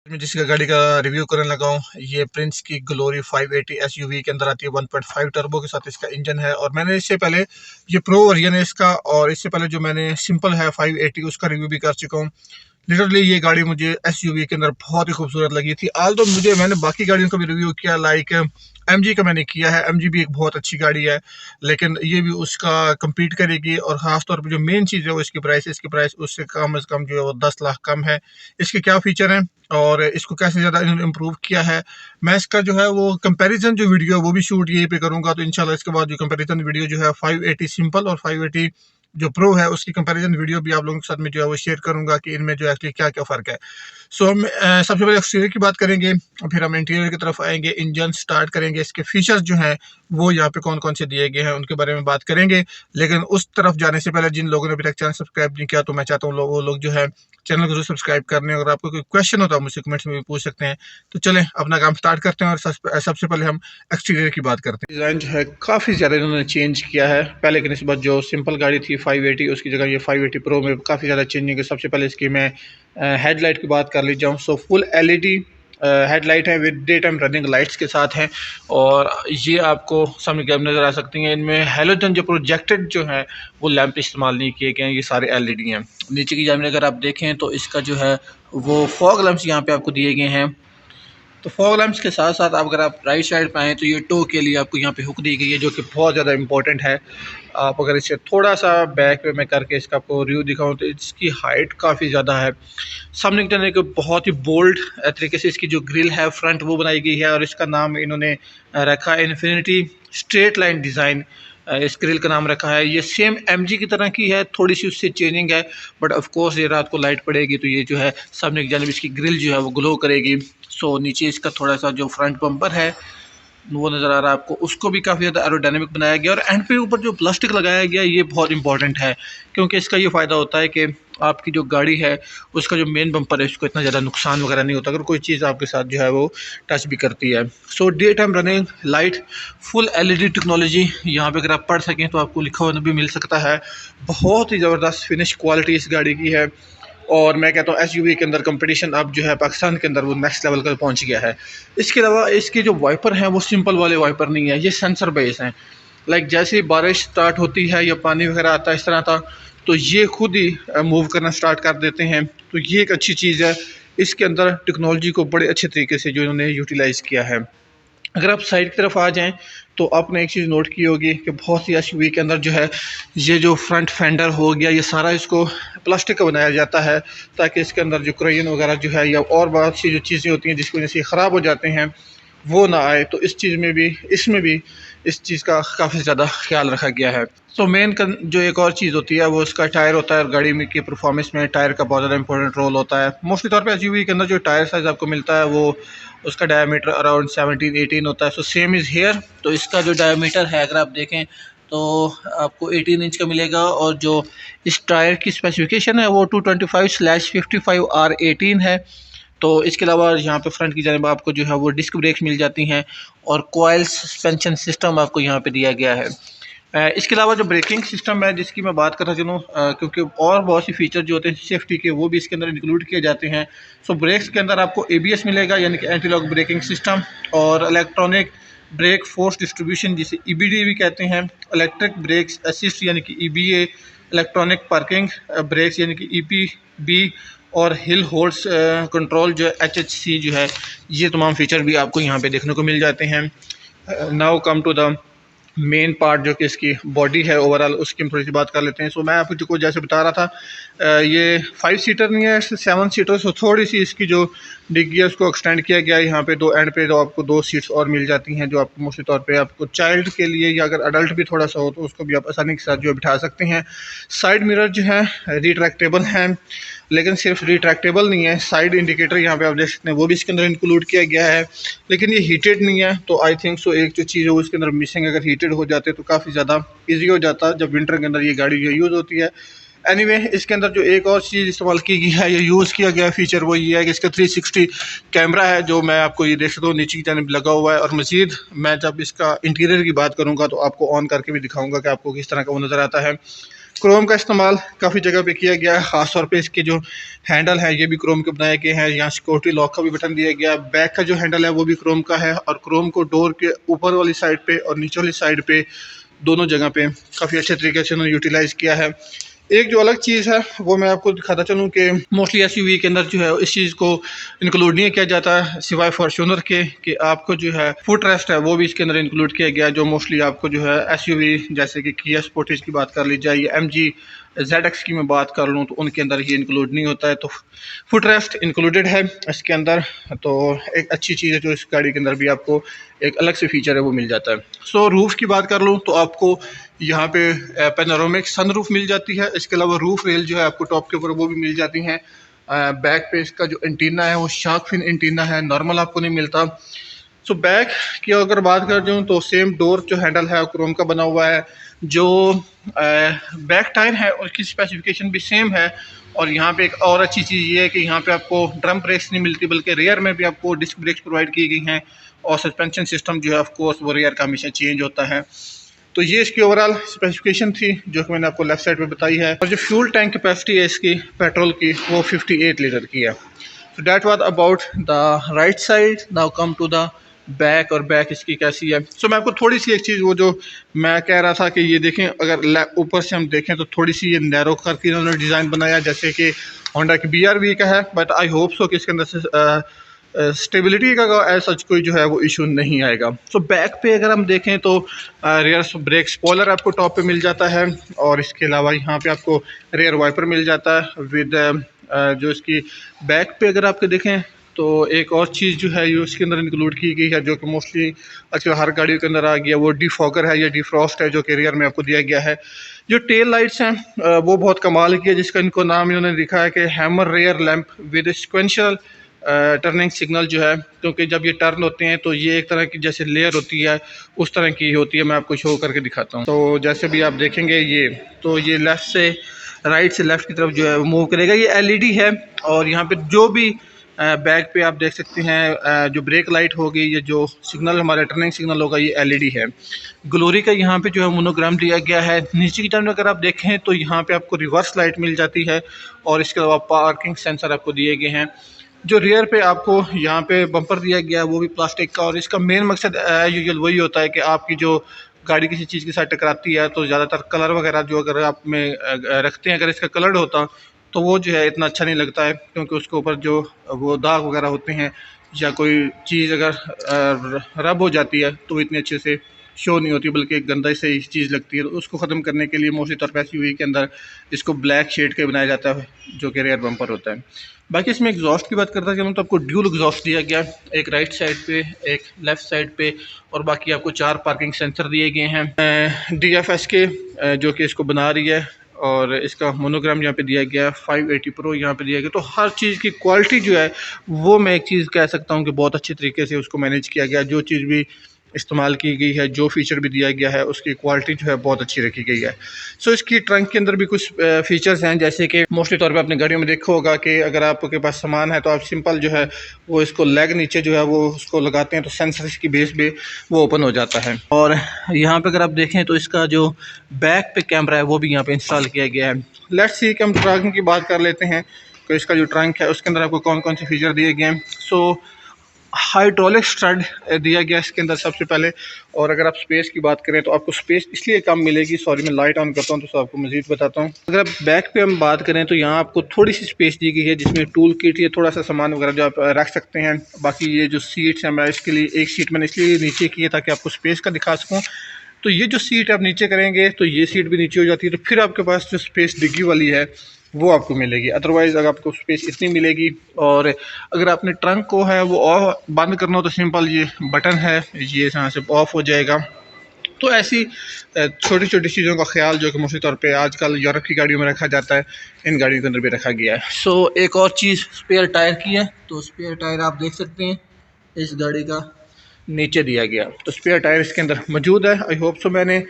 मैं जिस गाड़ी का रिव्यू करने लगा हूँ ये प्रिंस की ग्लोरी 580 एसयूवी के अंदर आती है। 1.5 टर्बो के साथ इसका इंजन है। और मैंने इससे पहले ये प्रो वर्जन है इसका, और इससे पहले जो मैंने सिंपल है 580 उसका रिव्यू भी कर चुका हूँ। लिटरली ये गाड़ी मुझे एसयूवी के अंदर बहुत ही खूबसूरत लगी थी। आज तो मैंने बाकी गाड़ियों का भी रिव्यू किया, लाइक एमजी का मैंने किया है। एमजी भी एक बहुत अच्छी गाड़ी है, लेकिन ये भी उसका compete करेगी। और ख़ास तौर पे जो मेन चीज़ है वो इसकी प्राइस, उससे कम से कम जो है वो 10 लाख कम है। इसके क्या फीचर हैं और इसको कैसे ज़्यादा इन्होंने इम्प्रूव किया है, मैं इसका जो है वो कंपैरिजन जो वीडियो है वो भी शूट यहीं पे करूँगा। तो इंशाल्लाह इसके बाद जो कंपैरिजन वीडियो जो है 580 सिंपल और 580 जो प्रो है उसकी कंपैरिजन वीडियो भी आप लोगों के साथ में जो है वो शेयर करूंगा कि इनमें जो एक्चुअली क्या क्या फ़र्क है। सो हम सबसे पहले एक्सटीरियर की बात करेंगे, फिर हम इंटीरियर की तरफ आएंगे, इंजन स्टार्ट करेंगे, इसके फीचर्स जो हैं वो यहाँ पे कौन कौन से दिए गए हैं उनके बारे में बात करेंगे। लेकिन उस तरफ जाने से पहले जिन लोगों ने अभी तक चैनल सब्सक्राइब नहीं किया तो मैं चाहता हूँ वो लोग जो है चैनल को जरूर सब्सक्राइब करने। अगर आपको कोई क्वेश्चन होता है मुझसे कमेंट्स में भी पूछ सकते हैं। तो चलें अपना काम स्टार्ट करते हैं और सबसे पहले हम एक्सटीरियर की बात करते हैं। डिज़ाइन जो है काफ़ी ज़्यादा इन्होंने चेंज किया है। पहले की निस्बत जो सिंपल गाड़ी थी 580 उसकी जगह ये 580 प्रो में काफ़ी ज़्यादा चेंजिंग है। सबसे पहले इसकी मैं हेडलाइट की बात कर ली जाऊँ। सो फुल एलईडी हेडलाइट है with day time running lights के साथ हैं। और ये आपको सामने कैब नज़र आ सकती हैं। इनमें हेलोजन जो प्रोजेक्टेड जो है वो लैंप इस्तेमाल नहीं किए गए हैं, ये सारे एलईडी हैं। नीचे की जानिब अगर आप देखें तो इसका जो है वो फॉग लैंप्स यहाँ पे आपको दिए गए हैं। तो फॉग लैंप्स के साथ साथ अगर आप राइट साइड पे आएँ तो ये टो के लिए आपको यहाँ पे हुक दी गई है, जो कि बहुत ज़्यादा इंपॉर्टेंट है। आप अगर इसे थोड़ा सा बैक पे मैं करके इसका आपको रिव्यू दिखाऊं तो इसकी हाइट काफ़ी ज़्यादा है। सामने की तरफ एक बहुत ही बोल्ड तरीके से इसकी जो ग्रिल है फ्रंट वो बनाई गई है, और इसका नाम इन्होंने रखा है इन्फिनिटी स्ट्रेट लाइन डिज़ाइन। इस ग्रिल का नाम रखा है। ये सेम एमजी की तरह की है, थोड़ी सी उससे चेंजिंग है, बट ऑफ कोर्स ये रात को लाइट पड़ेगी तो ये जो है सामने की जानिब इसकी ग्रिल जो है वो ग्लो करेगी। सो नीचे इसका थोड़ा सा जो फ्रंट बम्पर है वो नज़र आ रहा है आपको, उसको भी काफ़ी ज़्यादा एरोडायनेमिक बनाया गया। और एंड पे ऊपर जो प्लास्टिक लगाया गया ये बहुत इंपॉर्टेंट है, क्योंकि इसका ये फ़ायदा होता है कि आपकी जो गाड़ी है उसका जो मेन बम्पर है उसको इतना ज़्यादा नुकसान वगैरह नहीं होता अगर कोई चीज़ आपके साथ जो है वो टच भी करती है। So day time running light full LED technology यहाँ पे अगर आप पढ़ सकें तो आपको लिखा हुआ भी मिल सकता है। बहुत ही ज़बरदस्त फिनिश क्वालिटी इस गाड़ी की है। और मैं कहता हूँ एसयूवी के अंदर कंपटीशन अब जो है पाकिस्तान के अंदर वो नेक्स्ट लेवल पर पहुँच गया है। इसके अलावा इसके जो वाइपर हैं वो सिंपल वाले वाइपर नहीं है, ये सेंसर बेस हैं। लाइक जैसे ही बारिश स्टार्ट होती है या पानी वगैरह आता है इस तरह था तो ये खुद ही मूव करना स्टार्ट कर देते हैं। तो ये एक अच्छी चीज़ है। इसके अंदर टेक्नोलॉजी को बड़े अच्छे तरीके से जो इन्होंने यूटिलाइज़ किया है। अगर आप साइड की तरफ आ जाएं तो आपने एक चीज़ नोट की होगी कि बहुत सी एसयूवी के अंदर जो है ये जो फ्रंट फेंडर हो गया ये सारा इसको प्लास्टिक का बनाया जाता है, ताकि इसके अंदर जो क्रेन वगैरह जो है या और बहुत सी जो चीज़ें होती हैं जिसकी वजह से ख़राब हो जाते हैं वो ना आए। तो इस चीज़ में भी इसमें भी इस चीज़ का काफ़ी ज़्यादा ख्याल रखा गया है। तो मेन जो एक और चीज़ होती है वो उसका टायर होता है, और गाड़ी में की परफॉर्मेंस में टायर का बहुत ज़्यादा इंपॉर्टेंट रोल होता है। मोस्टली तौर पे एसयूवी के अंदर जो टायर साइज़ आपको मिलता है वो उसका डायमीटर अराउंड 17-18 होता है। So same is here. तो इसका जो डायमीटर है अगर आप देखें तो आपको 18 इंच का मिलेगा, और जो इस टायर की स्पेसिफिकेशन है वो 225/55R18 है। तो इसके अलावा यहाँ पे फ्रंट की जानिब आपको जो है वो डिस्क ब्रेक्स मिल जाती हैं, और कॉइल सस्पेंशन सिस्टम आपको यहाँ पे दिया गया है। इसके अलावा जो ब्रेकिंग सिस्टम है जिसकी मैं बात कर रहा चलूँ, क्योंकि और बहुत सी फीचर जो होते हैं सेफ्टी के वो भी इसके अंदर इंक्लूड किए जाते हैं। सो ब्रेक्स के अंदर आपको एबीएस मिलेगा, यानी कि एंटी लॉक ब्रेकिंग सिस्टम, और इलेक्ट्रॉनिक ब्रेक फोर्स डिस्ट्रीब्यूशन जिसे ईबीडी भी कहते हैं, इलेक्ट्रिक ब्रेक्स असिस्ट यानी कि ईबीए, इलेक्ट्रॉनिक पार्किंग ब्रेक्स यानी कि ईपीबी, और हिल होल्ड्स कंट्रोल जो एचएचसी जो है, ये तमाम फीचर भी आपको यहाँ पे देखने को मिल जाते हैं। Now come to the main part जो कि इसकी बॉडी है ओवरऑल, उसकी हम थोड़ी सी बात कर लेते हैं। सो मैं आपको जैसे बता रहा था ये 5 सीटर नहीं है, 7 सीटर। सो थोड़ी सी इसकी जो डिग्गी है उसको एक्सटेंड किया गया है। यहाँ पे दो एंड पे तो आपको 2 सीट्स और मिल जाती हैं, जो आपको मोस्टली तौर पे आपको चाइल्ड के लिए या अगर अडल्ट भी थोड़ा सा हो तो उसको भी आप आसानी के साथ जो बिठा सकते हैं। साइड मिरर जो है रिट्रैक्टेबल हैं, लेकिन सिर्फ रिट्रैक्टेबल नहीं है, साइड इंडिकेटर यहाँ पे आप देख सकते हैं वो भी इसके अंदर इंक्लूड किया गया है, लेकिन ये हीटेड नहीं है। तो आई थिंक सो एक जो चीज़ है वो इसके अंदर मिसिंग, अगर हीटेड हो जाते तो काफ़ी ज़्यादा ईजी हो जाता जब विंटर के अंदर ये गाड़ी जो यूज़ होती है। एनीवे इसके अंदर जो एक और चीज़ इस्तेमाल की गई है या यूज़ किया गया फीचर वो ये है कि इसका 360 कैमरा है, जो मैं आपको ये देख सकता हूँ नीचे की जानिब लगा हुआ है। और मज़ीद मैं जब इसका इंटीरियर की बात करूँगा तो आपको ऑन करके भी दिखाऊँगा कि आपको किस तरह का वो नज़र आता है। क्रोम का इस्तेमाल काफ़ी जगह पे किया गया है, ख़ास तौर पे इसके जो हैंडल है ये भी क्रोम के बनाए गए हैं। यहाँ सिक्योरिटी लॉक का भी बटन दिया गया है। बैक का जो हैंडल है वो भी क्रोम का है और क्रोम को डोर के ऊपर वाली साइड पे और नीचे वाली साइड पे दोनों जगह पे काफ़ी अच्छे तरीके से उन्होंने यूटिलाइज़ किया है। एक जो अलग चीज़ है वो मैं आपको दिखाता चलूँ कि मोस्टली एसयूवी के अंदर जो है इस चीज़ को इंक्लूड नहीं किया जाता है सिवाय फॉर्च्यूनर के, कि आपको जो है फुट रेस्ट है वो भी इसके अंदर इंक्लूड किया गया, जो मोस्टली आपको जो है एसयूवी जैसे कि किया स्पोर्टेज की बात कर ली जाए या एमजी ZX की मैं बात कर लूँ तो उनके अंदर ये इंक्लूड नहीं होता है। तो फुट रेस्ट इंक्लूडेड है इसके अंदर, तो एक अच्छी चीज़ है जो इस गाड़ी के अंदर भी आपको एक अलग से फीचर है वो मिल जाता है। सो रूफ़ की बात कर लूँ तो आपको यहाँ पे पेनोरामिक सनरूफ मिल जाती है। इसके अलावा रूफ रेल जो है आपको टॉप के ऊपर वो भी मिल जाती हैं। बैक पे इसका जो एंटीना है वो शार्क फिन एंटीना है, नॉर्मल आपको नहीं मिलता। सो बैक की अगर बात कर दूँ तो सेम डोर जो हैंडल है क्रोम का बना हुआ है। जो बैक टायर है उसकी स्पेसिफिकेशन भी सेम है। और यहाँ पे एक और अच्छी चीज़ ये है कि यहाँ पे आपको ड्रम ब्रेक्स नहीं मिलती बल्कि रेयर में भी आपको डिस्क ब्रेक्स प्रोवाइड की गई हैं और सस्पेंशन सिस्टम जो है ऑफ कोर्स वो रेयर का हमेशा चेंज होता है। तो ये इसकी ओवरऑल स्पेसिफिकेशन थी जो कि मैंने आपको लेफ्ट साइड पे बताई है। और जो फ्यूल टैंक कैपेसिटी है इसकी पेट्रोल की वो 58 लीटर की है। तो that was about the right side. Now come to the back, और बैक इसकी कैसी है। सो मैं आपको थोड़ी सी एक चीज़ वो जो मैं कह रहा था कि ये देखें, अगर ऊपर से हम देखें तो थोड़ी सी ये नैरो करके इन्होंने डिज़ाइन बनाया जैसे कि होंडा की BRV का है, बट आई होप सो कि इसके अंदर से स्टेबिलिटी का ऐसा सच कोई जो है वो इशू नहीं आएगा। सो बैक पे अगर हम देखें तो रियर ब्रेक स्पॉयलर आपको टॉप पे मिल जाता है और इसके अलावा यहाँ पे आपको रियर वाइपर मिल जाता है विद जो इसकी बैक पे अगर आपके देखें तो एक और चीज़ जो है ये उसके अंदर इंक्लूड की गई है जो कि मोस्टली आजकल हर गाड़ियों के अंदर आ गया, वो डिफॉगर है या डिफ्रॉस्ट है जो कि रियर में आपको दिया गया है। जो टेल लाइट्स हैं वो बहुत कमाल की है, जिसका इनको नाम इन्होंने लिखा है कि hammer rear lamp with sequential turning signal जो है, क्योंकि जब ये टर्न होते हैं तो ये एक तरह की जैसे लेयर होती है उस तरह की होती है। मैं आपको शो करके दिखाता हूँ। तो जैसे भी आप देखेंगे ये लेफ़्ट से राइट से लेफ़्ट की तरफ जो है वो मूव करेगा। ये LED है और यहाँ पे जो भी बैक पे आप देख सकते हैं जो ब्रेक लाइट होगी, ये जो सिग्नल हमारा टर्निंग सिग्नल होगा ये LED है। ग्लोरी का यहाँ पे जो है मोनोग्राम दिया गया है। नीचे की तरफ अगर आप देखें तो यहाँ पे आपको रिवर्स लाइट मिल जाती है और इसके अलावा पार्किंग सेंसर आपको दिए गए हैं। जो रियर पे आपको यहाँ पे बम्पर दिया गया है वो भी प्लास्टिक का, और इसका मेन मकसद यूजुअल वही होता है कि आपकी जो गाड़ी किसी चीज़ के साथ टकराती है तो ज़्यादातर कलर वगैरह जो अगर आप में रखते हैं, अगर इसका कलर्ड होता तो वो जो है इतना अच्छा नहीं लगता है, क्योंकि उसके ऊपर जो वो दाग वगैरह होते हैं या कोई चीज़ अगर रब हो जाती है तो इतने अच्छे से शो नहीं होती बल्कि एक गंदा से ही चीज़ लगती है। तो उसको ख़त्म करने के लिए मोस्टली तौर पर SUV के अंदर इसको ब्लैक शेड के बनाया जाता है जो कि रेयर बम्पर होता है। बाकी इसमें एग्जॉस्ट की बात करता चलूँ तो आपको ड्यूल एग्जॉस्ट दिया गया, एक राइट साइड पे एक लेफ़्ट साइड पे, और बाकी आपको 4 पार्किंग सेंसर दिए गए हैं DFS के जो कि इसको बना रही है, और इसका मोनोग्राम यहाँ पे दिया गया है 580 प्रो यहाँ पे दिया गया। तो हर चीज़ की क्वालिटी जो है वो मैं एक चीज़ कह सकता हूँ कि बहुत अच्छे तरीके से उसको मैनेज किया गया। जो चीज़ भी इस्तेमाल की गई है, जो फीचर भी दिया गया है, उसकी क्वालिटी जो है बहुत अच्छी रखी गई है। सो इसकी ट्रंक के अंदर भी कुछ फीचर्स हैं, जैसे कि मोस्टली तौर पे अपने गाड़ियों में देखा होगा कि अगर आपके पास सामान है तो आप सिंपल जो है वो इसको लेग नीचे जो है वो उसको लगाते हैं तो सेंसर की बेस पे वो ओपन हो जाता है। और यहाँ पे अगर आप देखें तो इसका जो बैक पे कैमरा है वो भी यहाँ पे इंस्टॉल किया गया है। लेट्स सी कि हम ट्रंक की बात कर लेते हैं तो इसका जो ट्रंक है उसके अंदर आपको कौन कौन से फीचर दिए गए हैं। सो हाइड्रोलिक स्टड दिया गया इसके अंदर सबसे पहले। और अगर आप स्पेस की बात करें तो आपको स्पेस इसलिए कम मिलेगी, सॉरी मैं लाइट ऑन करता हूं तो आपको मज़ीद बताता हूं। अगर आप बैक पे हम बात करें तो यहाँ आपको थोड़ी सी स्पेस दी गई है जिसमें टूल किट या थोड़ा सा सामान वगैरह जो आप रख सकते हैं। बाकी ये जो सीट्स हैं मैं इसके लिए एक सीट मैंने इसलिए नीचे की है ताकि आपको स्पेस का दिखा सकूँ। तो ये जो सीट आप नीचे करेंगे तो ये सीट भी नीचे हो जाती है, तो फिर आपके पास जो स्पेस डिग्गी वाली है वो आपको मिलेगी। अदरवाइज़ अगर आपको स्पेस इतनी मिलेगी। और अगर आपने ट्रंक को है वो ऑफ बंद करना हो तो सिंपल ये बटन है, ये यहाँ से ऑफ हो जाएगा। तो ऐसी छोटी छोटी चीज़ों का ख्याल जो कि मोस्टली तौर पे आजकल यूरोप की गाड़ियों में रखा जाता है, इन गाड़ियों के अंदर भी रखा गया है। सो एक और चीज़ स्पेयर टायर की है, तो स्पेयर टायर आप देख सकते हैं इस गाड़ी का नीचे दिया गया, तो स्पेयर टायर इसके अंदर मौजूद है। आई होप सो मैंने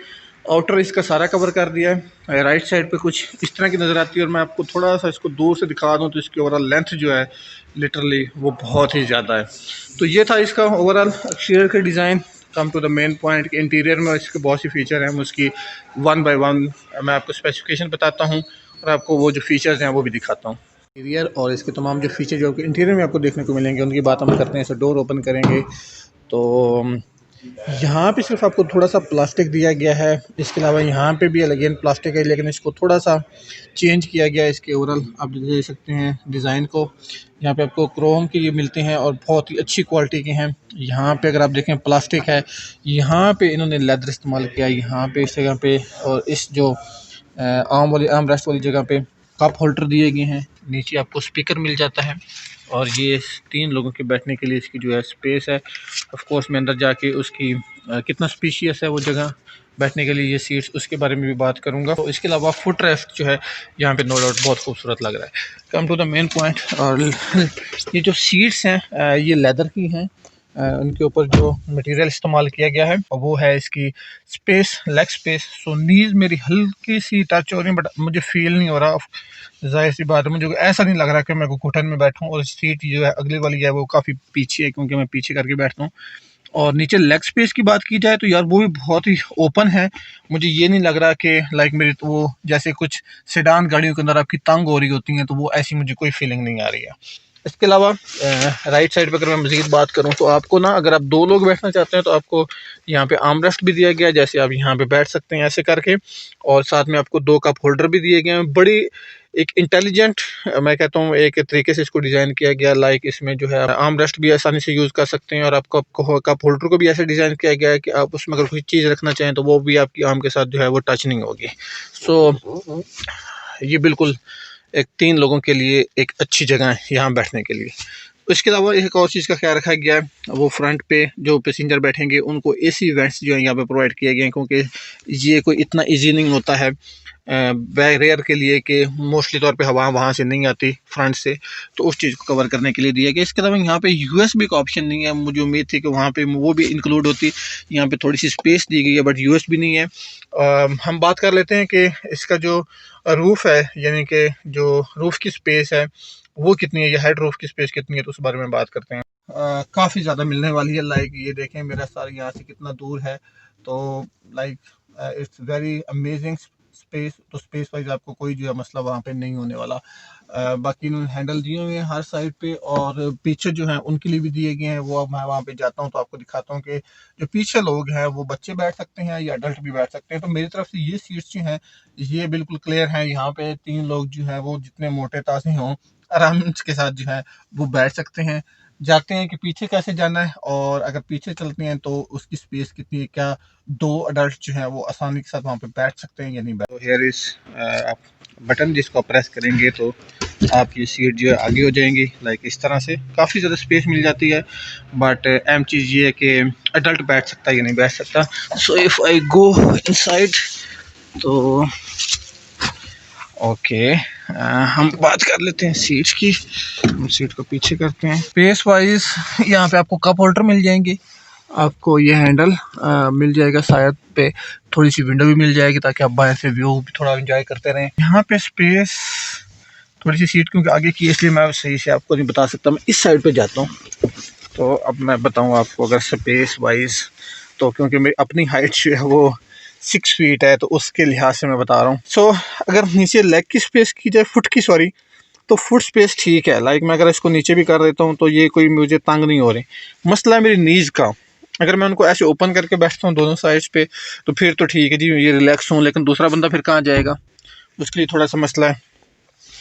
आउटर इसका सारा कवर कर दिया है। राइट साइड पे कुछ इस तरह की नज़र आती है, और मैं आपको थोड़ा सा इसको दूर से दिखा दूँ तो इसकी ओवरऑल लेंथ जो है लिटरली वो बहुत ही ज़्यादा है। तो ये था इसका ओवरऑल एक्सटीरियर का design. Come to the main point, interior में इसके बहुत सी फीचर हैं, उसकी वन बाय वन मैं आपको स्पेसिफिकेशन बताता हूँ और आपको वो जो फीचर्स हैं वो भी दिखाता हूँ। इंटीरियर और इसके तमाम जो फीचर जो आपको इंटीरियर में आपको देखने को मिलेंगे उनकी बात हम करते हैं। इसे डोर ओपन करेंगे तो यहाँ पे सिर्फ आपको थोड़ा सा प्लास्टिक दिया गया है, इसके अलावा यहाँ पे भी अगेन प्लास्टिक है, लेकिन इसको थोड़ा सा चेंज किया गया है। इसके ओवरऑल आप देख सकते हैं डिज़ाइन को, यहाँ पे आपको क्रोम के ये मिलते हैं और बहुत ही अच्छी क्वालिटी के हैं। यहाँ पे अगर आप देखें प्लास्टिक है, यहाँ पे इन्होंने लेदर इस्तेमाल किया है, यहाँ पे इस जगह पे और इस जो आर्म रेस्ट वाली जगह पे कप होल्डर दिए गए हैं। नीचे आपको स्पीकर मिल जाता है और ये 3 लोगों के बैठने के लिए इसकी जो है स्पेस है। ऑफ कोर्स मैं अंदर जाके उसकी कितना स्पेशियस है वो जगह बैठने के लिए, ये सीट्स, उसके बारे में भी बात करूंगा। तो इसके अलावा फुट रेस्ट जो है यहाँ पे नो डाउट बहुत खूबसूरत लग रहा है। Come to the main point, और ये जो सीट्स हैं ये लेदर की हैं, उनके ऊपर जो मटेरियल इस्तेमाल किया गया है और वो है इसकी स्पेस, लेग स्पेस। सो नीज मेरी हल्की सी टच हो रही है बट मुझे फील नहीं हो रहा। जाहिर सी बात है, मुझे ऐसा नहीं लग रहा कि मैं घुटन में बैठूं, और सीट जो है अगली वाली है वो काफ़ी पीछे है क्योंकि मैं पीछे करके बैठता हूँ। और नीचे लेग स्पेस की बात की जाए तो यार वो भी बहुत ही ओपन है। मुझे ये नहीं लग रहा कि लाइक मेरी तो वो जैसे कुछ सेडान गाड़ियों के अंदर आपकी तंग हो रही होती हैं, तो वो ऐसी मुझे कोई फीलिंग नहीं आ रही है। इसके अलावा राइट साइड पे अगर मैं मज़ीद बात करूं तो आपको ना, अगर आप 2 लोग बैठना चाहते हैं तो आपको यहाँ पे आर्म रेस्ट भी दिया गया है, जैसे आप यहाँ पे बैठ सकते हैं ऐसे करके, और साथ में आपको 2 कप होल्डर भी दिए गए हैं। बड़ी एक इंटेलिजेंट, मैं कहता हूँ एक तरीके से इसको डिज़ाइन किया गया, लाइक इसमें जो है आर्म रेस्ट भी आसानी से यूज़ कर सकते हैं और आपको कप होल्डर को भी ऐसे डिज़ाइन किया गया है कि आप उसमें अगर कोई चीज़ रखना चाहें तो वो भी आपकी आर्म के साथ जो है वो टच नहीं होगी। सो ये बिल्कुल एक 3 लोगों के लिए एक अच्छी जगह है यहाँ बैठने के लिए। इसके अलावा एक और चीज़ का ख्याल रखा गया है, वो फ्रंट पे जो पैसेंजर बैठेंगे उनको एसी वेंट्स जो है यहाँ पे प्रोवाइड किए गए हैं, क्योंकि ये कोई इतना इजी नहीं होता है बैरियर के लिए कि मोस्टली तौर पे हवा वहाँ से नहीं आती फ्रंट से, तो उस चीज़ को कवर करने के लिए दिया गया। इसके अलावा यहाँ पे यूएसबी का ऑप्शन नहीं है, मुझे उम्मीद थी कि वहाँ पे वो भी इंक्लूड होती। यहाँ पे थोड़ी सी स्पेस दी गई है बट यूएसबी नहीं है। हम बात कर लेते हैं कि इसका जो रूफ़ है, यानी कि जो रूफ़ की स्पेस है वो कितनी है, या हेड रूफ़ की स्पेस कितनी है, तो उस बारे में बात करते हैं। काफ़ी ज़्यादा मिलने वाली है। लाइक ये देखें मेरा सर यहाँ से कितना दूर है, तो like it's very amazing space. तो स्पेस वाइज आपको कोई जो है मसला वहाँ पे नहीं होने वाला। बाकी इन्होंने हैंडल दिए हुए हैं हर साइड पे, और पीछे जो हैं उनके लिए भी दिए गए हैं। वो अब मैं वहाँ पे जाता हूँ तो आपको दिखाता हूँ कि जो पीछे लोग हैं वो बच्चे बैठ सकते हैं या अडल्ट भी बैठ सकते हैं। तो मेरी तरफ से ये सीट्स जो हैं ये बिल्कुल क्लियर हैं। यहाँ पे 3 लोग जो हैं वो जितने मोटे ताजे हों आराम के साथ जो है वो बैठ सकते हैं। जाते हैं कि पीछे कैसे जाना है, और अगर पीछे चलते हैं तो उसकी स्पेस कितनी है, क्या 2 अडल्ट जो हैं वो आसानी के साथ वहाँ पे बैठ सकते हैं या नहीं बैठ। तो हेयर इज आप बटन जिसको प्रेस करेंगे तो आपकी सीट जो है आगे हो जाएंगी, लाइक इस तरह से काफ़ी ज़्यादा स्पेस मिल जाती है। बट अहम चीज़ ये है कि अडल्ट बैठ सकता है या नहीं बैठ सकता। So if I go inside तो ओके हम बात कर लेते हैं सीट्स की। हम सीट को पीछे करते हैं। स्पेस वाइज यहाँ पे आपको कप होल्डर मिल जाएंगे, आपको ये हैंडल मिल जाएगा, शायद पे थोड़ी सी विंडो भी मिल जाएगी ताकि आप बाहर से व्यू भी थोड़ा एंजॉय करते रहें। यहाँ पे स्पेस थोड़ी सी सीट क्योंकि आगे की, इसलिए मैं सही से आपको नहीं बता सकता। मैं इस साइड पे जाता हूँ तो अब मैं बताऊँ आपको अगर स्पेस वाइज, तो क्योंकि मेरी अपनी हाइट जो है वो 6 फीट है तो उसके लिहाज से मैं बता रहा हूँ। सो अगर नीचे लेग की स्पेस की जाए, फुट की सॉरी, तो फुट स्पेस ठीक है। लाइक मैं अगर इसको नीचे भी कर देता हूँ तो ये कोई मुझे तंग नहीं हो रही। मसला है मेरी नीज़ का, अगर मैं उनको ऐसे ओपन करके बैठता हूँ दोनों साइड्स पे तो फिर तो ठीक है जी, ये रिलैक्स हूँ, लेकिन दूसरा बंदा फिर कहाँ जाएगा, उसके लिए थोड़ा सा मसला है।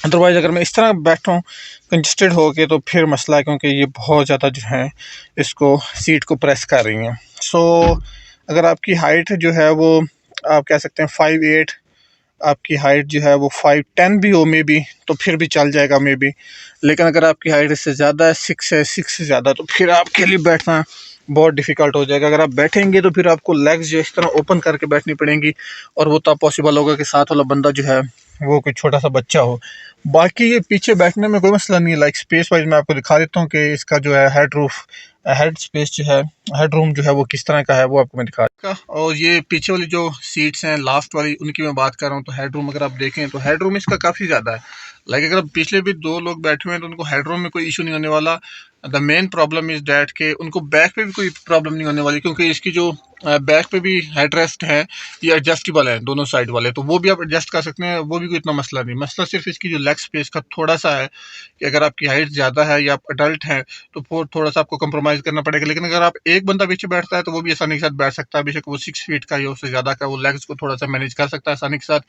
अदरवाइज़ अगर मैं इस तरह बैठा हूँ कंजस्टेड हो के तो फिर मसला है, क्योंकि ये बहुत ज़्यादा जो है इसको सीट को प्रेस कर रही हैं। सो अगर आपकी हाइट जो है वो आप कह सकते हैं 5'8", आपकी हाइट जो है वो 5'10" भी हो मे बी, तो फिर भी चल जाएगा मे बी। लेकिन अगर आपकी हाइट इससे ज़्यादा है, 6 है, 6 से ज़्यादा, तो फिर आपके लिए बैठना बहुत डिफ़िकल्ट हो जाएगा। अगर आप बैठेंगे तो फिर आपको लेग्स जो इस तरह ओपन करके बैठनी पड़ेंगी, और वो तब पॉसिबल होगा कि साथ वाला बंदा जो है वो कोई छोटा सा बच्चा हो। बाकी ये पीछे बैठने में कोई मसला नहीं है। लाइक स्पेस वाइज मैं आपको दिखा देता हूँ कि इसका जो है हेड स्पेस जो है, हेड रूम जो है वो किस तरह का है वो आपको मैं दिखा दूँगा। और ये पीछे वाली जो सीट्स हैं लास्ट वाली, उनकी मैं बात कर रहा हूँ, तो हेड रूम अगर आप देखें तो हेड रूम इसका काफ़ी ज़्यादा है। लाइक अगर पिछले भी 2 लोग बैठे हुए हैं तो उनको हेडरूम में कोई इशू नहीं होने वाला। The main problem is that के उनको बैक पे भी कोई प्रॉब्लम नहीं होने वाली, क्योंकि इसकी जो बैक पे भी हेड रेस्ट है ये एडजस्टेबल है दोनों साइड वाले, तो वो भी आप एडजस्ट कर सकते हैं, वो भी कोई इतना मसला नहीं। मसला सिर्फ इसकी जो लेग स्पेस का थोड़ा सा है कि अगर आपकी हाइट ज़्यादा है या आप अडल्ट हैं तो वो थोड़ा सा आपको कंप्रोमाइज़ करना पड़ेगा। लेकिन अगर आप एक बंदा पीछे बैठता है तो वो भी आसानी के साथ बैठ सकता है, बेशक वो 6 फीट का या उससे ज़्यादा का, वो लेग्स को थोड़ा सा मैनेज कर सकता है आसानी के साथ।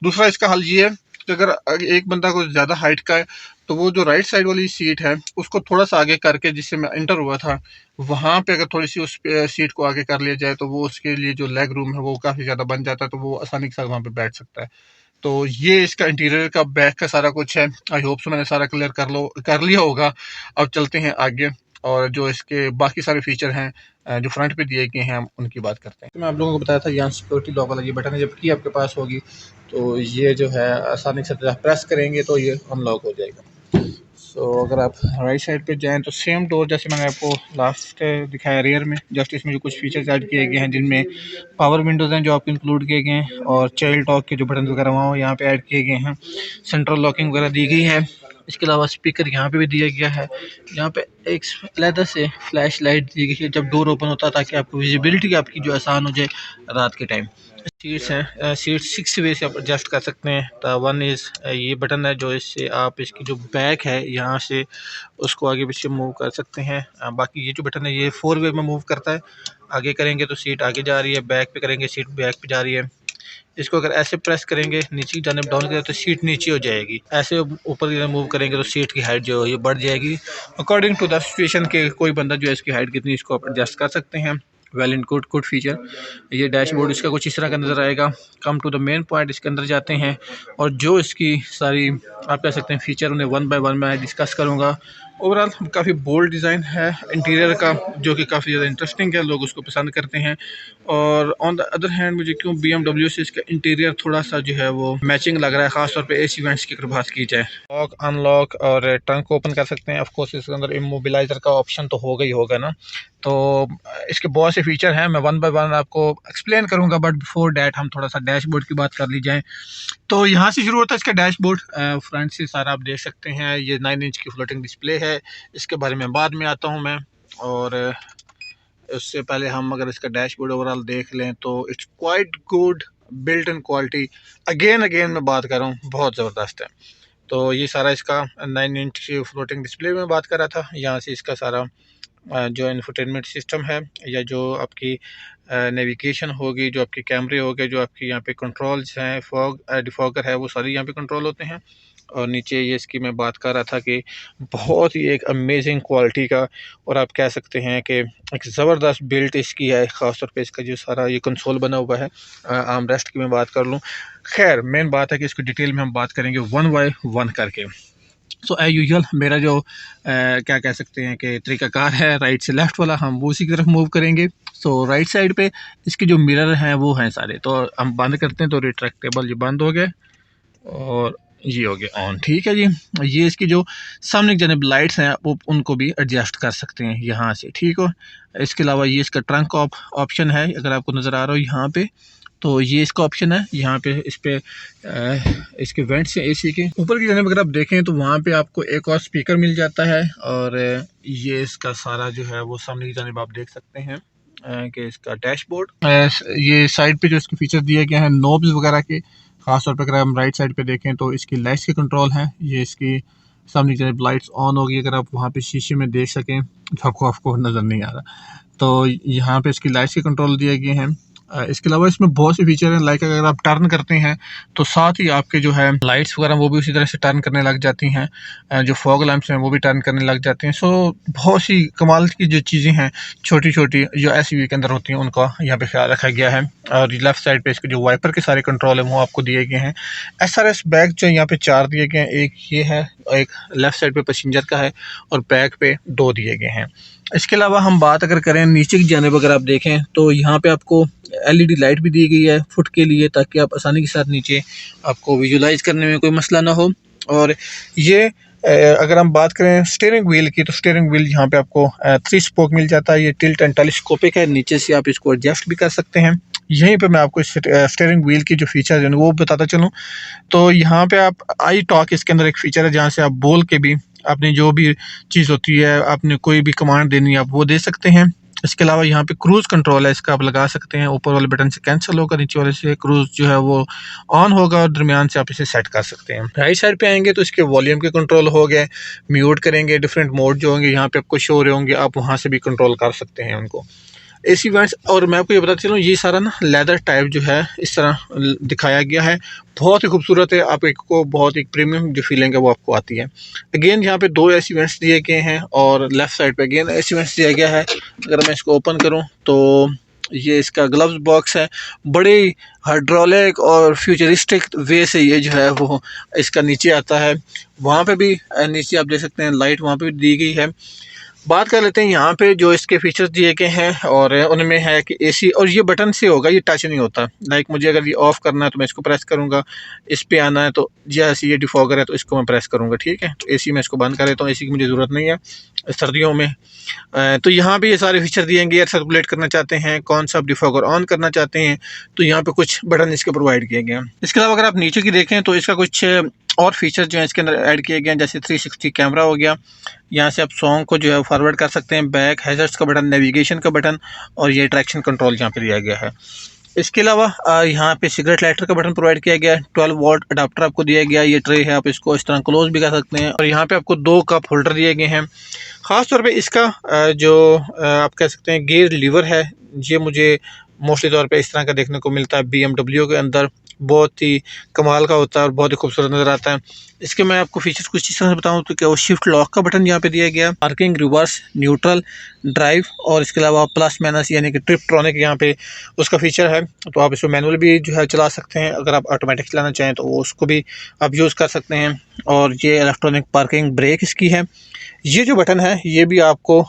दूसरा इसका हल ये है कि अगर एक बंदा को ज़्यादा हाइट का है तो वो जो राइट साइड वाली सीट है उसको थोड़ा सा आगे करके, जिससे मैं एंटर हुआ था वहाँ पे अगर थोड़ी सी उस सीट को आगे कर लिया जाए तो वो उसके लिए जो लेग रूम है वो काफ़ी ज़्यादा बन जाता है, तो वो आसानी के साथ वहाँ पे बैठ सकता है। तो ये इसका इंटीरियर का बैक का सारा कुछ है। आई होप सो मैंने सारा क्लियर कर लिया होगा। अब चलते हैं आगे और जो इसके बाकी सारे फीचर हैं जो फ्रंट पे दिए गए हैं हम उनकी बात करते हैं। तो मैं आप लोगों को बताया था यहाँ सिक्योरिटी लॉक वाला ये बटन है, जब की आपके पास होगी तो ये जो है आसानी से प्रेस करेंगे तो ये अनलॉक हो जाएगा। सो अगर आप राइट साइड पे जाएं तो सेम डोर जैसे मैंने आपको लास्ट दिखाया रियर में, जस्ट इसमें जो कुछ फीचर्स ऐड किए गए हैं जिनमें पावर विंडोज़ हैं जो आपको इंक्लूड किए गए हैं, और चाइल्ड लॉक के जो बटन वगैरह वहाँ यहाँ पे ऐड किए गए हैं, सेंट्रल लॉकिंग वगैरह दी गई है। इसके अलावा स्पीकर यहाँ पे भी दिया गया है। यहाँ पे एक अलग से फ्लैश लाइट दी गई है जब डोर ओपन होता है ताकि आपको विजिबिलिटी आपकी जो आसान हो जाए रात के टाइम। सीट्स हैं, सीट 6 वे से आप एडजस्ट कर सकते हैं। तो वन इज़ ये बटन है जो इससे आप इसकी जो बैक है यहाँ से उसको आगे पीछे मूव कर सकते हैं। बाकी ये जो बटन है ये 4 वे में मूव करता है। आगे करेंगे तो सीट आगे जा रही है, बैक पे करेंगे सीट बैक पे जा रही है। इसको अगर ऐसे प्रेस करेंगे नीचे की जानिब डाउन करें तो सीट नीचे हो जाएगी, ऐसे ऊपर की मूव करेंगे तो सीट की हाइट जो है ये बढ़ जाएगी अकॉर्डिंग टू द सिचुएशन के। कोई बंदा जो है इसकी हाइट कितनी इसको आप एडजस्ट कर सकते हैं। Well and good feature. ये डैशबोर्ड इसका कुछ इस तरह का नज़र आएगा। Come to the main point इसके अंदर जाते हैं और जो इसकी सारी आप कह सकते हैं फीचर उन्हें वन बाय वन मैं डिस्कस करूँगा। ओवरऑल काफ़ी बोल्ड डिज़ाइन है इंटीरियर का जो कि काफ़ी ज़्यादा इंटरेस्टिंग है, लोग उसको पसंद करते हैं। और ऑन द अदर हैंड मुझे क्यों BMW से इसका इंटीरियर थोड़ा सा जो है वो मैचिंग लग रहा है, ख़ासतौर पे AC वेंट्स की अगर बात की जाए। लॉक अनलॉक और ट्रंक ओपन कर सकते हैं। ऑफ कोर्स इसके अंदर इमोबिलाइजर का ऑप्शन तो होगा ही होगा ना। तो इसके बहुत से फीचर हैं, मैं वन बाय वन आपको एक्सप्लेन करूंगा, बट बिफोर डैट हम थोड़ा सा डैशबोर्ड की बात कर ली जाए। तो यहाँ से शुरू होता है इसका डैशबोर्ड। फ्रंट से सारा आप देख सकते हैं, ये 9 इंच की फ्लोटिंग डिस्प्ले है, इसके बारे में बाद में आता हूँ मैं। और उससे पहले हम अगर इसका डैशबोर्ड ओवरऑल देख लें तो it's quite good built in quality. Again मैं बात कर रहा हूँ, बहुत ज़बरदस्त है। तो ये सारा इसका 9 इंच की फ्लोटिंग डिस्प्ले में बात कर रहा था। यहाँ से इसका सारा जो इंफोटेनमेंट सिस्टम है या जो आपकी नेविगेशन होगी, जो आपके कैमरे हो गए, जो आपकी यहाँ पे कंट्रोल्स हैं, फॉग डिफॉगर है, वो सारे यहाँ पे कंट्रोल होते हैं। और नीचे ये इसकी मैं बात कर रहा था कि बहुत ही एक अमेजिंग क्वालिटी का, और आप कह सकते हैं कि एक ज़बरदस्त बिल्ट इसकी है। ख़ासतौर पे इसका जो सारा ये कंसोल बना हुआ है, आर्म रेस्ट की मैं बात कर लूँ। खैर मेन बात है कि इसको डिटेल में हम बात करेंगे वन बाय वन करके। सो एज यूजुअल मेरा जो क्या कह सकते हैं कि तरीकाकार है राइट से लेफ़्ट वाला, हम वो उसी की तरफ मूव करेंगे। सो राइट साइड पे इसके जो मिरर हैं वो हैं सारे, तो हम बंद करते हैं तो रिट्रैक्टेबल ये बंद हो गए और ये हो गया ऑन। ठीक है जी। ये इसकी जो सामने की जानब लाइट्स हैं वो उनको भी एडजस्ट कर सकते हैं यहाँ से, ठीक हो। इसके अलावा ये इसका ट्रंक ऑप्शन है, अगर आपको नज़र आ रहा हो यहाँ पे, तो ये इसका ऑप्शन है। यहाँ पे इस पे इसके वेंट्स हैं AC के। ऊपर की जानब अगर आप देखें तो वहाँ पे आपको एक और स्पीकर मिल जाता है, और ये इसका सारा जो है वो सामने की जानब आप देख सकते हैं कि इसका डैशबोर्ड। ये साइड पे जो इसके फीचर दिए गए हैं नोब्स वगैरह के, खासतौर पर अगर हम राइट साइड पे देखें तो इसकी लाइट्स के कंट्रोल हैं। ये इसकी सामने की जानब लाइट्स ऑन होगी, अगर आप वहाँ पे शीशे में देख सकें तो आपको नज़र नहीं आ रहा। तो यहाँ पे इसकी लाइट्स के कंट्रोल दिए गए हैं। इसके अलावा इसमें बहुत से फीचर हैं, लाइक अगर आप टर्न करते हैं तो साथ ही आपके जो है लाइट्स वगैरह वो भी उसी तरह से टर्न करने लग जाती हैं। जो फॉग लैंप्स हैं वो भी टर्न करने लग जाते हैं। सो बहुत सी कमाल की जो चीज़ें हैं छोटी छोटी जो SUV के अंदर होती हैं उनका यहाँ पे ख्याल रखा गया है। और लेफ्ट साइड पे इसके जो वाइपर के सारे कंट्रोल हैं वो आपको दिए गए हैं। SRS बैग जो यहाँ पे 4 दिए गए हैं, एक ये है, एक लेफ्ट साइड पे पैसेंजर का है, और बैक पे 2 दिए गए हैं। इसके अलावा हम बात अगर करें नीचे की जानिब अगर आप देखें तो यहाँ पे आपको LED लाइट भी दी गई है फुट के लिए, ताकि आप आसानी के साथ नीचे आपको विजुलाइज करने में कोई मसला ना हो। और ये अगर हम बात करें स्टीयरिंग व्हील की, तो स्टीयरिंग व्हील यहाँ पे आपको 3 स्पोक मिल जाता है। ये टिल्ट एंड टेलीस्कोपिक है, नीचे से आप इसको एडजस्ट भी कर सकते हैं। यहीं पे मैं आपको स्टीयरिंग व्हील की जो फीचर है वो बताता चलूँ, तो यहाँ पे आप आई टॉक, इसके अंदर एक फीचर है जहाँ से आप बोल के भी अपनी जो भी चीज़ होती है, आपने कोई भी कमांड देनी है आप वो दे सकते हैं। इसके अलावा यहाँ पे क्रूज़ कंट्रोल है, इसका आप लगा सकते हैं। ऊपर वाले बटन से कैंसिल होगा, नीचे वाले से क्रूज़ जो है वो ऑन होगा, और दरमियान से आप इसे सेट कर सकते हैं। राइट साइड पे आएंगे तो इसके वॉल्यूम के कंट्रोल हो गए, म्यूट करेंगे, डिफरेंट मोड जो होंगे यहाँ पे आपको शो हो रहे होंगे, आप वहाँ से भी कंट्रोल कर सकते हैं उनको। एसी वेंट्स, और मैं आपको ये बताता चलूँ, ये सारा ना लेदर टाइप जो है इस तरह दिखाया गया है, बहुत ही खूबसूरत है। आप एक को बहुत ही प्रीमियम जो फीलिंग है वो आपको आती है। अगेन यहाँ पे 2 एसी वेंट्स दिए गए हैं, और लेफ्ट साइड पे अगेन एसी वेंट्स दिया गया है। अगर मैं इसको ओपन करूँ तो ये इसका ग्लव्स बॉक्स है, बड़ी हाइड्रोलिक और फ्यूचरिस्टिक वे से ये जो है वो इसका नीचे आता है। वहाँ पे भी नीचे आप देख सकते हैं लाइट वहाँ पे भी दी गई है। बात कर लेते हैं यहाँ पे जो इसके फीचर्स दिए गए हैं, और उनमें है कि एसी, और ये बटन से होगा, ये टच नहीं होता। लाइक मुझे अगर ये ऑफ़ करना है तो मैं इसको प्रेस करूँगा, इस पे आना है तो जैसे ये डिफॉगर है तो इसको मैं प्रेस करूँगा, ठीक है। तो एसी मैं इसको बंद कर देता हूँ, एसी की मुझे ज़रूरत नहीं है सर्दियों में। तो यहाँ पे ये सारे फीचर दिए हैं। एयर सर्कुलेट करना चाहते हैं, कौन सा आप डिफॉगर ऑन करना चाहते हैं, तो यहाँ पे कुछ बटन इसके प्रोवाइड किए गए हैं। इसके अलावा अगर आप नीचे की देखें तो इसका कुछ और फीचर्स जो हैं इसके अंदर ऐड किए गए हैं, जैसे 360 कैमरा हो गया। यहाँ से आप सॉन्ग को जो है फॉरवर्ड कर सकते हैं, बैक हैजर्ड्स का बटन, नेविगेशन का बटन, और ये ट्रैक्शन कंट्रोल यहाँ पे दिया गया है। इसके अलावा यहाँ पे सिगरेट लाइटर का बटन प्रोवाइड किया गया है। 12 वोल्ट अडाप्टर आपको दिया गया है। ये ट्रे है, आप इसको इस तरह क्लोज भी कर सकते हैं, और यहाँ पे आपको 2 कप होल्डर दिए गए हैं। ख़ास तौर पे इसका जो आप कह सकते हैं गियर लीवर है, ये मुझे मोस्टली तौर पे इस तरह का देखने को मिलता है BMW के अंदर, बहुत ही कमाल का होता है और बहुत ही खूबसूरत नज़र आता है। इसके मैं आपको फीचर्स कुछ इस तरह से बताऊँ तो क्या वो शिफ्ट लॉक का बटन यहाँ पे दिया गया, पार्किंग, रिवर्स, न्यूट्रल, ड्राइव, और इसके अलावा प्लस माइनस यानी कि ट्रिपट्रॉनिक यहाँ पे उसका फीचर है। तो आप इसको मैनुअल भी जो है चला सकते हैं, अगर आप ऑटोमेटिक चलाना चाहें तो उसको भी आप यूज़ कर सकते हैं। और ये इलेक्ट्रॉनिक पार्किंग ब्रेक इसकी है। ये जो बटन है ये भी आपको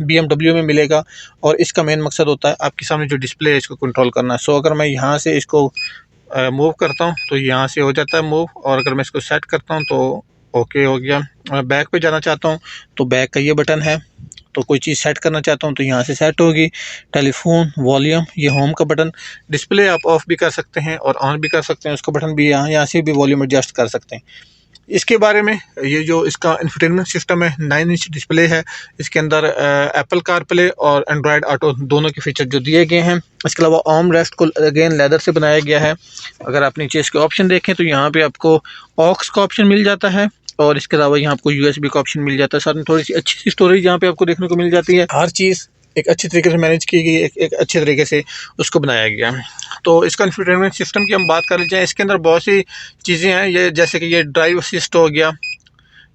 BMW में मिलेगा, और इसका मेन मकसद होता है आपके सामने जो डिस्प्ले है इसको कंट्रोल करना। सो अगर मैं यहाँ से इसको मूव करता हूँ तो यहाँ से हो जाता है मूव, और अगर मैं इसको सेट करता हूँ तो ओके हो गया। मैं बैक पे जाना चाहता हूँ तो बैक का ये बटन है, तो कोई चीज़ सेट करना चाहता हूँ तो यहाँ से सेट होगी। टेलीफोन, वॉल्यूम, ये होम का बटन, डिस्प्ले आप ऑफ भी कर सकते हैं और ऑन भी कर सकते हैं, उसका बटन भी यहाँ से भी वॉल्यूम एडजस्ट कर सकते हैं। इसके बारे में, ये जो इसका इंफोटेनमेंट सिस्टम है, 9 इंच डिस्प्ले है, इसके अंदर एप्पल कारप्ले और एंड्रॉयड ऑटो दोनों के फीचर जो दिए गए हैं। इसके अलावा आर्म रेस्ट को अगेन लेदर से बनाया गया है। अगर आप नीचे इसके ऑप्शन देखें तो यहाँ पे आपको ऑक्स का ऑप्शन मिल जाता है, और इसके अलावा यहाँ आपको USB का ऑप्शन मिल जाता है। साथ में थोड़ी सी अच्छी सी स्टोरेज यहाँ पे आपको देखने को मिल जाती है। हर चीज़ एक अच्छे तरीके से मैनेज की गई, एक अच्छे तरीके से उसको बनाया गया। तो इसका इंफोटेनमेंट सिस्टम की हम बात कर लीजिए, इसके अंदर बहुत सी चीज़ें हैं, ये जैसे कि ये ड्राइव असिस्ट हो गया,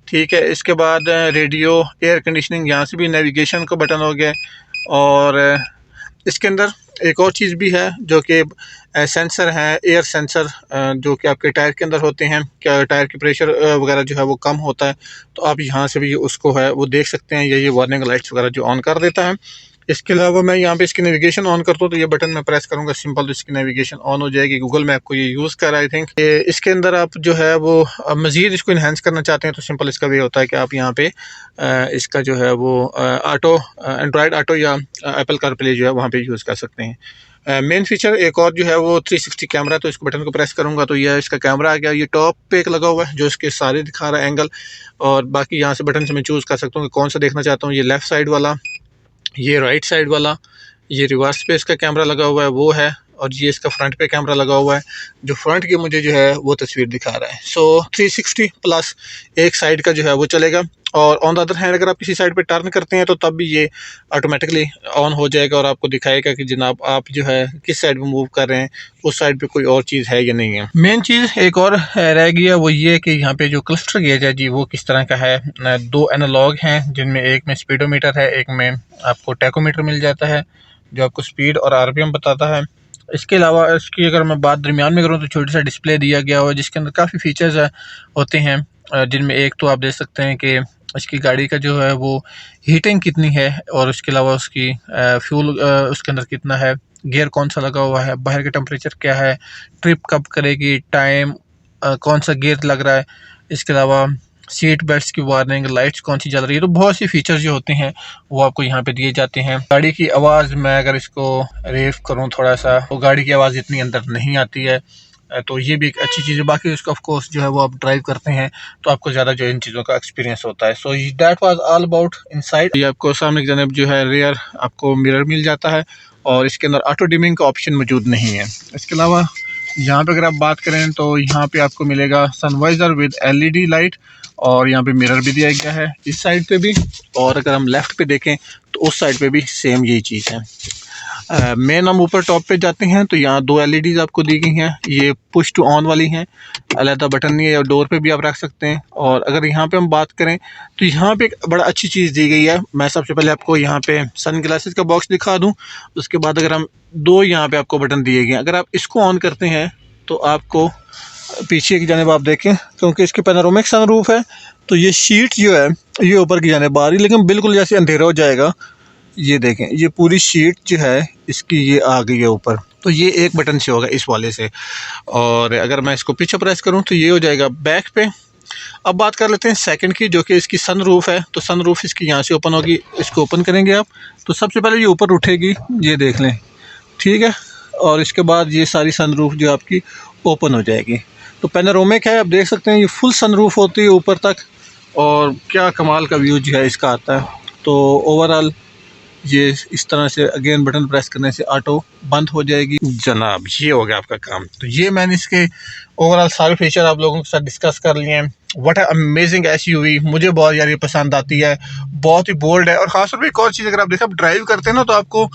ठीक है। इसके बाद रेडियो, एयर कंडीशनिंग, यहाँ से भी नेविगेशन का बटन हो गया, और इसके अंदर एक और चीज़ भी है जो कि सेंसर है, एयर सेंसर, जो कि आपके टायर के अंदर होते हैं। क्या टायर की प्रेशर वगैरह जो है वो कम होता है, तो आप यहाँ से भी उसको है वो देख सकते हैं। ये वार्निंग लाइट्स वगैरह जो ऑन कर देता है। इसके अलावा मैं यहाँ पे इसकी नेविगेशन ऑन करता हूँ तो ये बटन मैं प्रेस करूँगा सिंपल, तो इसकी नेविगेशन ऑन हो जाएगी। गूगल मैप को ये यूज़ कर आई थिंक। इसके अंदर आप जो है वो मज़ीद इसको इन्हेंस करना चाहते हैं तो सिंपल इसका वे होता है कि आप यहाँ पे इसका जो है वो ऑटो, एंड्रॉयड ऑटो या एप्पल कारप्ले जो है वहाँ पे यूज़ कर सकते हैं। मेन फीचर एक और जो है वो 360 कैमरा, तो इसको बटन को प्रेस करूँगा तो ये इसका कैमरा आ गया। ये टॉप पे एक लगा हुआ है जो इसके सारे दिखा रहा है एंगल, और बाकी यहाँ से बटन से मैं चूज़ कर सकता हूँ कि कौन सा देखना चाहता हूँ। ये लेफ़्ट साइड वाला, ये राइट साइड वाला, ये रिवर्स पे इसका कैमरा लगा हुआ है वो है, और ये इसका फ्रंट पे कैमरा लगा हुआ है जो फ्रंट की मुझे जो है वो तस्वीर दिखा रहा है। सो 360 प्लस एक साइड का जो है वो चलेगा, और ऑन द अदर हैंड अगर आप किसी साइड पे टर्न करते हैं तो तब भी ये ऑटोमेटिकली ऑन हो जाएगा और आपको दिखाएगा कि जनाब आप जो है किस साइड में मूव कर रहे हैं, उस साइड पे कोई और चीज़ है या नहीं है। मेन चीज़ एक और रह गई है वो ये कि यहाँ पे जो क्लस्टर गेज है जी वो किस तरह का है। 2 एनालॉग हैं जिनमें एक में स्पीडोमीटर है, एक में आपको टैकोमीटर मिल जाता है जो आपको स्पीड और RPM बताता है। इसके अलावा इसकी अगर मैं बात दरमियान में करूँ तो छोटा सा डिस्प्ले दिया गया हुआ है जिसके अंदर काफ़ी फीचर्स होते हैं, जिनमें एक तो आप देख सकते हैं कि इसकी गाड़ी का जो है वो हीटिंग कितनी है, और उसके अलावा उसकी फ्यूल उसके अंदर कितना है, गियर कौन सा लगा हुआ है, बाहर का टेम्परेचर क्या है, ट्रिप कब करेगी, टाइम, कौन सा गियर लग रहा है। इसके अलावा सीट बेल्ट्स की वार्निंग, लाइट्स कौन सी जल रही है, तो बहुत सी फीचर्स जो होते हैं वो आपको यहाँ पे दिए जाते हैं। गाड़ी की आवाज़ मैं अगर इसको रेव करूँ थोड़ा सा, तो गाड़ी की आवाज़ इतनी अंदर नहीं आती है, तो ये भी एक अच्छी चीज़ है। बाकी उसका ऑफ कोर्स जो है वो आप ड्राइव करते हैं तो आपको ज़्यादा जो इन चीज़ों का एक्सपीरियंस होता है। So that was all about inside. ये आपको सामने की जानब जो है रेयर आपको मिरर मिल जाता है और इसके अंदर ऑटो डिमिंग का ऑप्शन मौजूद नहीं है। इसके अलावा यहाँ पे अगर आप बात करें तो यहाँ पे आपको मिलेगा सनवाइज़र विद LED लाइट और यहाँ पे मिरर भी दिया गया है इस साइड पे भी, और अगर हम लेफ़्ट पे देखें तो उस साइड पे भी सेम यही चीज़ है। मेन हम ऊपर टॉप पे जाते हैं तो यहाँ 2 LEDs आपको दी गई हैं, ये पुश टू ऑन वाली हैं, अलहदा बटन नहीं है, और डोर पे भी आप रख सकते हैं। और अगर यहाँ पे हम बात करें तो यहाँ पे एक बड़ा अच्छी चीज़ दी गई है। मैं सबसे पहले आपको यहाँ पे सन ग्लासेस का बॉक्स दिखा दूँ, उसके बाद अगर हम 2 यहाँ पे आपको बटन दिए गए हैं, अगर आप इसको ऑन करते हैं तो आपको पीछे की जानिब आप देखें, क्योंकि इसके पैनोरामिक सनरूफ है तो ये शीट जो है ये ऊपर की जानिब आ रही, लेकिन बिल्कुल जैसे अंधेरा हो जाएगा, ये देखें ये पूरी शीट जो है इसकी ये आ गई है ऊपर, तो ये एक बटन से होगा इस वाले से। और अगर मैं इसको पीछे प्रेस करूं तो ये हो जाएगा बैक पे। अब बात कर लेते हैं सेकंड की, जो कि इसकी सनरूफ है। तो सनरूफ इसकी यहाँ से ओपन होगी, इसको ओपन करेंगे आप तो सबसे पहले ये ऊपर उठेगी, ये देख लें, ठीक है। और इसके बाद ये सारी सनरूफ जो आपकी ओपन हो जाएगी। तो पैनोरामिक है, आप देख सकते हैं ये फुल सनरूफ होती है ऊपर तक, और क्या कमाल का व्यू जो है इसका आता है। तो ओवरऑल ये इस तरह से अगेन बटन प्रेस करने से ऑटो बंद हो जाएगी। जनाब ये हो गया आपका काम। तो ये मैंने इसके ओवरऑल सारे फीचर आप लोगों के साथ डिस्कस कर लिए हैं। व्हाट अमेजिंग SUV, मुझे बहुत यार ये पसंद आती है, बहुत ही बोल्ड है। और ख़ासतौर पर एक और चीज़, अगर आप देखें, आप ड्राइव करते हैं ना तो आपको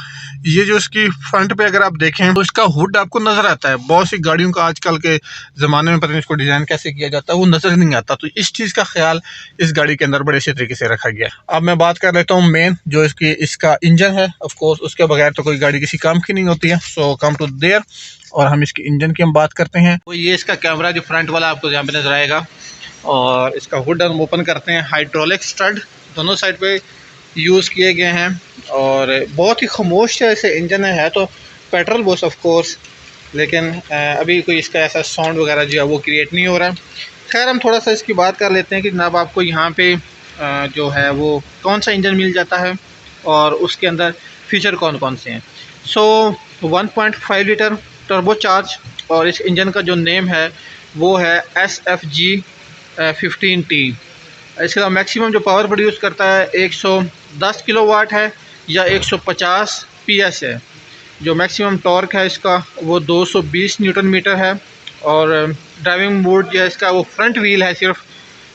ये जो इसकी फ्रंट पे अगर आप देखें तो इसका हुड आपको नज़र आता है। बहुत सी गाड़ियों का आजकल के ज़माने में पता नहीं इसको डिज़ाइन कैसे किया जाता है, वो नज़र नहीं आता। तो इस चीज़ का ख्याल इस गाड़ी के अंदर बड़े अच्छे तरीके से रखा गया। अब मैं बात कर लेता हूँ मेन जो इसका इंजन है। ऑफ कोर्स उसके बगैर तो कोई गाड़ी किसी काम की नहीं होती है। सो कम टू देयर, और हम इसके इंजन की हम बात करते हैं। तो ये इसका कैमरा जो फ्रंट वाला आपको यहाँ पे नजर आएगा, और इसका हुड हम ओपन करते हैं। हाइड्रोलिक स्टड दोनों साइड पे यूज़ किए गए हैं, और बहुत ही खामोश ऐसे इंजन है तो पेट्रोल बस ऑफ कोर्स, लेकिन अभी कोई इसका ऐसा साउंड वगैरह जो है वो क्रिएट नहीं हो रहा। खैर हम थोड़ा सा इसकी बात कर लेते हैं कि जनाब आपको यहाँ पे जो है वो कौन सा इंजन मिल जाता है और उसके अंदर फीचर कौन कौन से हैं। सो 1.5 लीटर टर्बो चार्ज, और इस इंजन का जो नेम है वो है SFG 15T। इसका मैक्सिमम जो पावर प्रोड्यूस करता है 110 किलोवाट है या 150 PS है। जो मैक्सिमम टॉर्क है इसका वो 220 न्यूटन मीटर है। और ड्राइविंग मोड जो है इसका वो फ्रंट व्हील है सिर्फ।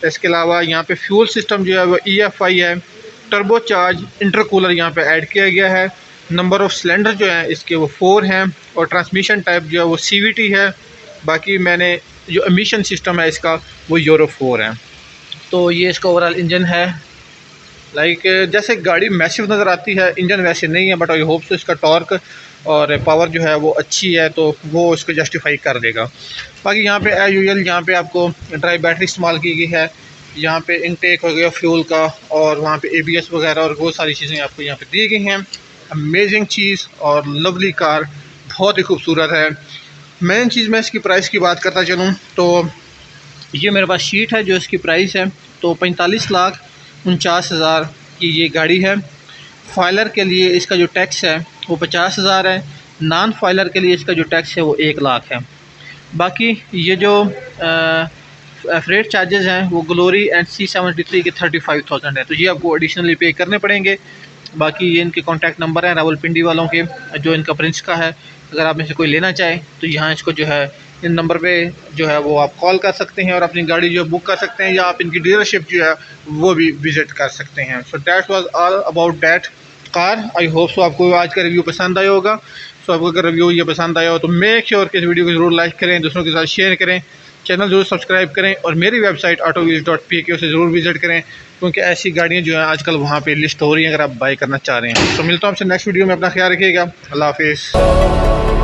इसके अलावा यहाँ पे फ्यूल सिस्टम जो है वो EFI है। टर्बो चार्ज इंटरकूलर यहाँ पे ऐड किया गया है। नंबर ऑफ़ सिलेंडर जो है इसके वो 4 हैं, और ट्रांसमिशन टाइप जो है वो CVT है। बाकी मैंने जो एमिशन सिस्टम है इसका वो यूरो 4 है। तो ये इसका ओवरऑल इंजन है। लाइक जैसे गाड़ी मैसिव नज़र आती है, इंजन वैसे नहीं है, बट आई होप तो इसका टॉर्क और पावर जो है वो अच्छी है तो वो इसको जस्टिफाई कर देगा। बाकी यहाँ पे एज यूजुअल यहाँ पे आपको ड्राई बैटरी इस्तेमाल की गई है। यहाँ पे इनटेक हो गया फ्यूल का, और वहाँ पे ABS वगैरह और बहुत सारी चीज़ें आपको यहाँ पे दी गई हैं। अमेजिंग चीज़ और लवली कार, बहुत ही खूबसूरत है। मेन चीज़ मैं इसकी प्राइस की बात करता चलूँ तो ये मेरे पास शीट है जो इसकी प्राइस है, तो 45,49,000 की ये गाड़ी है। फाइलर के लिए इसका जो टैक्स है वो 50,000 है। नॉन फाइलर के लिए इसका जो टैक्स है वो 1 लाख है। बाकी ये जो फ्रेट चार्जेस हैं वो ग्लोरी एंड C73 के 35,000 है, तो ये आपको एडिशनली पे करने पड़ेंगे। बाकी ये इनके कॉन्टैक्ट नंबर हैं रावलपिंडी वालों के, जो इनका प्रिंस का है। अगर आप में से कोई लेना चाहे तो यहाँ इसको जो है इन नंबर पे जो है वो आप कॉल कर सकते हैं और अपनी गाड़ी जो बुक कर सकते हैं, या आप इनकी डीलरशिप जो है वो भी विज़िट कर सकते हैं। So that was all about that car. I hope so आपको आज का रिव्यू पसंद आया होगा। सो आपको अगर रिव्यू ये पसंद आया हो तो मेक श्योर कि इस वीडियो को ज़रूर लाइक करें, दूसरों के साथ शेयर करें, चैनल ज़रूर सब्सक्राइब करें, और मेरी वेबसाइट autowheels.pk से ज़रूर विज़िट करें, क्योंकि ऐसी गाड़ियाँ जो हैं आजकल वहाँ पे लिस्ट हो रही हैं अगर आप बाई करना चाह रहे हैं। तो मिलता हूँ आपसे नेक्स्ट वीडियो में। अपना ख्याल रखिएगा। अल्लाह हाफिज़।